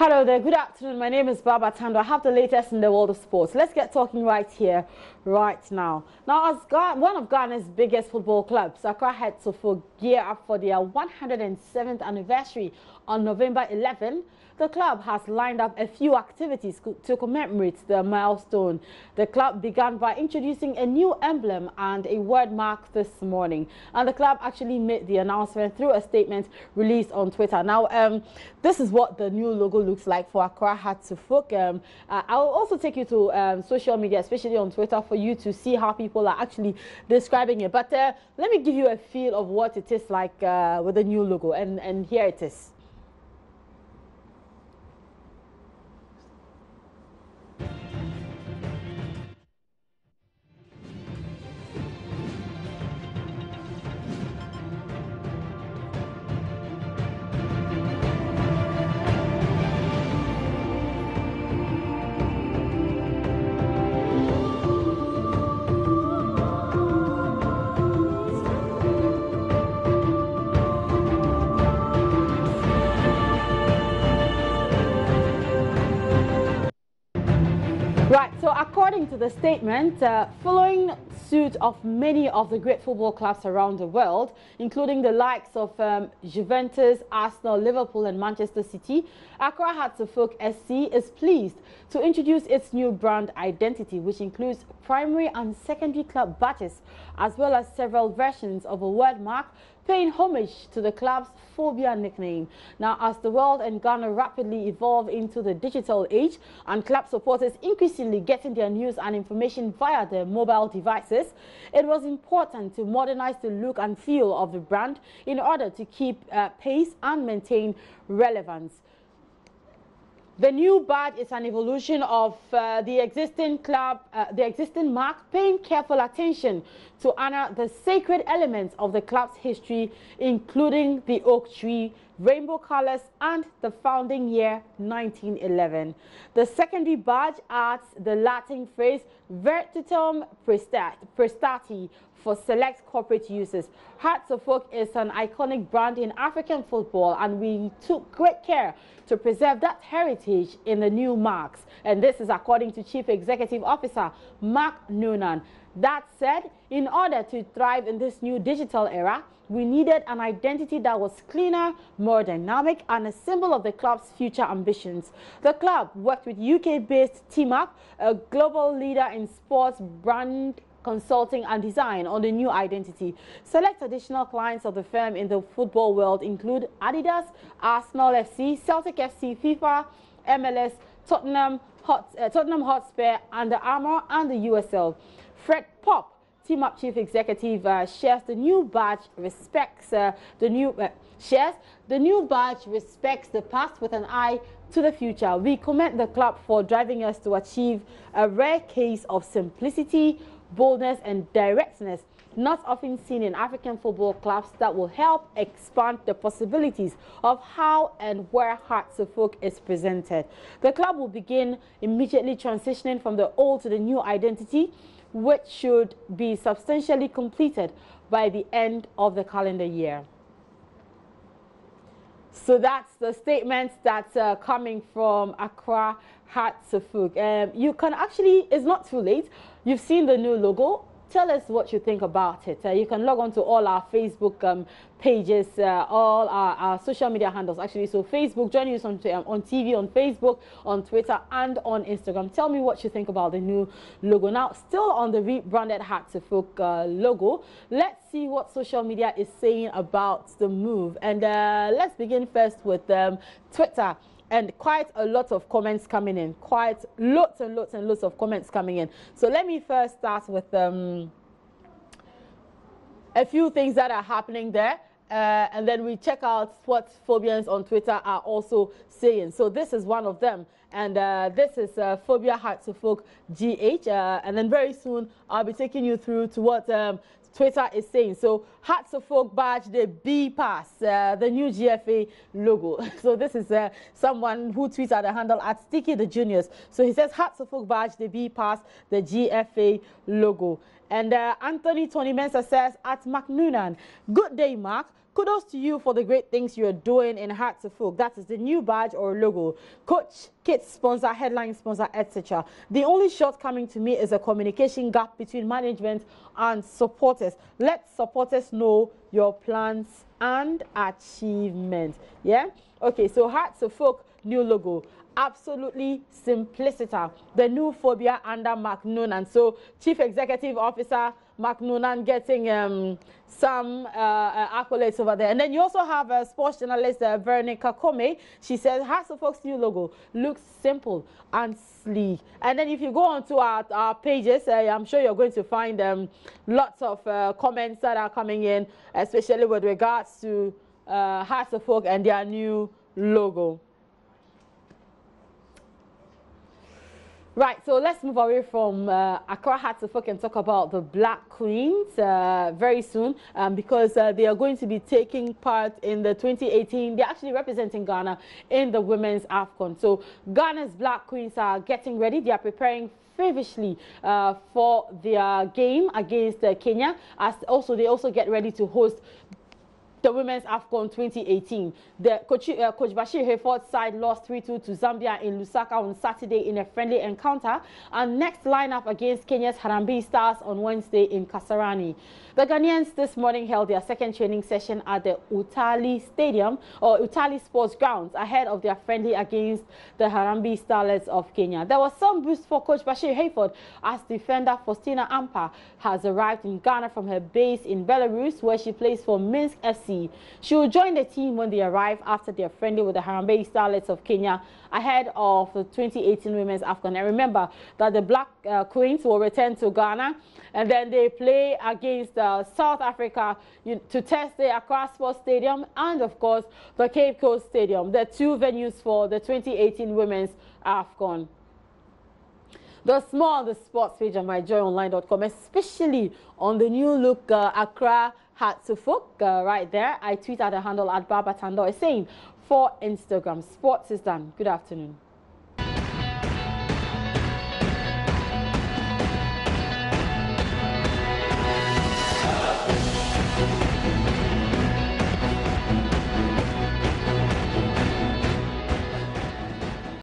Hello there, good afternoon. My name is Baba Tando. I have the latest in the world of sports. Let's get talking right here, right now. Now, as one of Ghana's biggest football clubs, Accra had to gear up for their 107th anniversary on November 11. The club has lined up a few activities to commemorate the milestone. The club began by introducing a new emblem and a word mark this morning. And the club actually made the announcement through a statement released on Twitter. Now, this is what the new logo looks like for Accra Hearts of Folk. I'll also take you to social media, especially on Twitter, for you to see how people are actually describing it. But let me give you a feel of what it is like with the new logo. And here it is. Right, so according to the statement, following suit of many of the great football clubs around the world, including the likes of Juventus, Arsenal, Liverpool and Manchester City, Accra Hearts of Folk SC is pleased to introduce its new brand identity, which includes primary and secondary club badges, as well as several versions of a word mark paying homage to the club's phobia nickname. Now, as the world and Ghana rapidly evolve into the digital age and club supporters increasingly getting their news and information via their mobile devices, it was important to modernize the look and feel of the brand in order to keep pace and maintain relevance. The new badge is an evolution of the existing mark, paying careful attention to honor the sacred elements of the club's history, including the oak tree, rainbow colors, and the founding year 1911. The secondary badge adds the Latin phrase Virtutum Prestati for select corporate uses. Hearts of Folk is an iconic brand in African football, and we took great care to preserve that heritage in the new marks. And this is according to Chief Executive Officer Mark Noonan. That said, in order to thrive in this new digital era, we needed an identity that was cleaner, more dynamic, and a symbol of the club's future ambitions. The club worked with UK-based Team Up, a global leader in sports brand consulting and design, on the new identity. Select additional clients of the firm in the football world include Adidas, Arsenal FC, Celtic FC, FIFA, MLS, Tottenham Hotspur, Under Armour, and the USL. Fred Pop, Team Up Chief Executive, shares the new badge respects the new badge respects the past with an eye to the future. We commend the club for driving us to achieve a rare case of simplicity, boldness and directness not often seen in African football clubs that will help expand the possibilities of how and where Hearts of Folk is presented. The club will begin immediately transitioning from the old to the new identity, which should be substantially completed by the end of the calendar year. So that's the statement that's coming from Accra Hearts of Folk. You can actually, it's not too late. You've seen the new logo. Tell us what you think about it. You can log on to all our Facebook pages, all our social media handles, actually. So Facebook, join us on TV, on Facebook, on Twitter, and on Instagram. Tell me what you think about the new logo. Now, still on the rebranded Hearts of Folk logo, let's see what social media is saying about the move. And let's begin first with Twitter. And quite a lot of comments coming in, quite lots and lots of comments coming in. So let me first start with a few things that are happening there. And then we check out what phobians on Twitter are also saying. So this is one of them. And this is Phobia Hearts of Folk GH. And then very soon I'll be taking you through to what Twitter is saying. So Hearts of Folk badge, the B pass, the new GFA logo. So this is someone who tweets at the handle at Sticky the Juniors. So he says Hearts of Folk badge, the B pass, the GFA logo. And Anthony Tony Mensah says at Mark Noonan, good day, Mark. kudos to you for the great things you're doing in Hearts of Folk. That is the new badge or logo. Coach, kit sponsor, headline sponsor, etc. The only shortcoming to me is a communication gap between management and supporters. Let supporters know your plans and achievements. Yeah? Okay, so Hearts of Folk, new logo. Absolutely simplicity. The new phobia under Mark Noonan. So Chief Executive Officer Mark Noonan getting some accolades over there. And then you also have sports journalist Veronica Kome. She says Hearts of Folk's new logo looks simple and sleek. And then if you go onto our pages, I'm sure you're going to find lots of comments that are coming in, especially with regards to Hearts of Folk and their new logo. Right, so let's move away from Accra Hearts of Folk and talk about the Black Queens very soon because they are going to be taking part in the 2018. They're actually representing Ghana in the Women's AFCON. So Ghana's Black Queens are getting ready. They are preparing feverishly for their game against Kenya. They also get ready to host the Women's AFCON 2018. The Coach Bashir Hayford's side lost 3-2 to Zambia in Lusaka on Saturday in a friendly encounter. And next lineup against Kenya's Harambee Stars on Wednesday in Kasarani. The Ghanaians this morning held their second training session at the Utali Stadium or Utali Sports Grounds ahead of their friendly against the Harambee Starlets of Kenya. There was some boost for Coach Bashir Hayford as defender Faustina Ampa has arrived in Ghana from her base in Belarus where she plays for Minsk FC. She will join the team when they arrive after their friendly with the Harambee Starlets of Kenya ahead of the 2018 Women's AFCON. And remember that the Black Queens will return to Ghana and then they play against South Africa to test the Accra Sports Stadium and, of course, the Cape Coast Stadium, the two venues for the 2018 Women's AFCON. The small on the sports page on myjoyonline.com, especially on the new look Accra Hearts of Folk right there. I tweet at the handle at Baba Tando saying for Instagram, sports is done. Good afternoon.